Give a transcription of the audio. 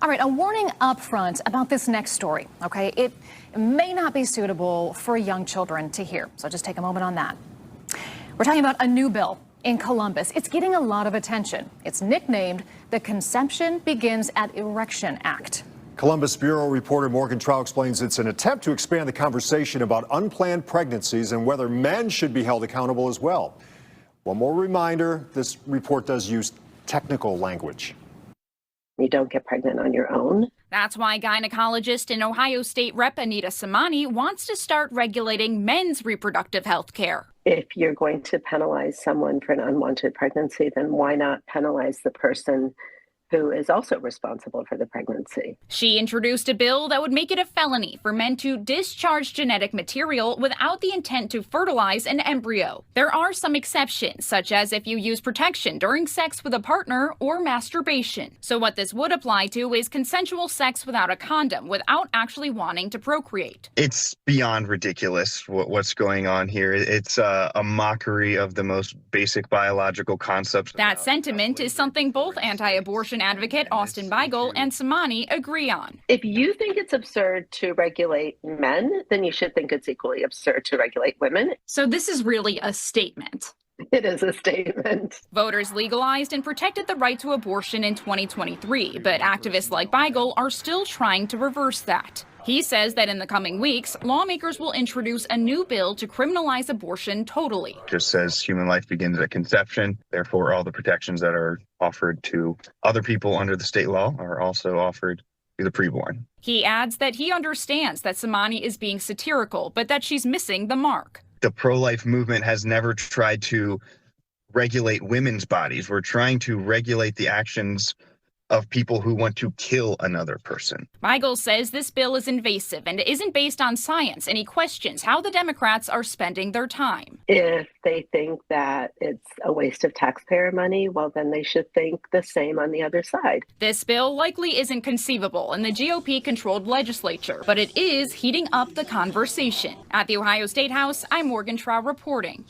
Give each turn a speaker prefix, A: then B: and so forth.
A: All right, a warning up front about this next story, okay? It may not be suitable for young children to hear, so just take a moment on that. We're talking about a new bill in Columbus. It's getting a lot of attention. It's nicknamed the Conception Begins at Erection Act.
B: Columbus Bureau reporter Morgan Trout explains it's an attempt to expand the conversation about unplanned pregnancies and whether men should be held accountable as well. One more reminder, this report does use technical language.
C: You don't get pregnant on your own.
D: That's why gynecologist and Ohio State Rep Anita Somani wants to start regulating men's reproductive health care.
C: If you're going to penalize someone for an unwanted pregnancy, then why not penalize the person who is also responsible for the pregnancy?
D: She introduced a bill that would make it a felony for men to discharge genetic material without the intent to fertilize an embryo. There are some exceptions, such as if you use protection during sex with a partner or masturbation. So what this would apply to is consensual sex without a condom, without actually wanting to procreate.
E: It's beyond ridiculous what's going on here. It's a mockery of the most basic biological concepts.
D: That sentiment is something both anti-abortion advocate Austin Beigel and Somani agree on.
C: If you think it's absurd to regulate men, then you should think it's equally absurd to regulate women.
D: So this is really a statement.
C: It is a statement.
D: Voters legalized and protected the right to abortion in 2023, but activists like Beigel are still trying to reverse that. He says that in the coming weeks, lawmakers will introduce a new bill to criminalize abortion totally.
E: It just says human life begins at conception. Therefore, all the protections that are offered to other people under the state law are also offered to the preborn.
D: He adds that he understands that Somani is being satirical, but that she's missing the mark.
E: The pro-life movement has never tried to regulate women's bodies. We're trying to regulate the actions of people who want to kill another person.
D: Beigel says this bill is invasive and isn't based on science, and he questions how the Democrats are spending their time.
C: If they think that it's a waste of taxpayer money, well, then they should think the same on the other side.
D: This bill likely isn't conceivable in the GOP-controlled legislature, but it is heating up the conversation. At the Ohio State House, I'm Morgan Trout reporting.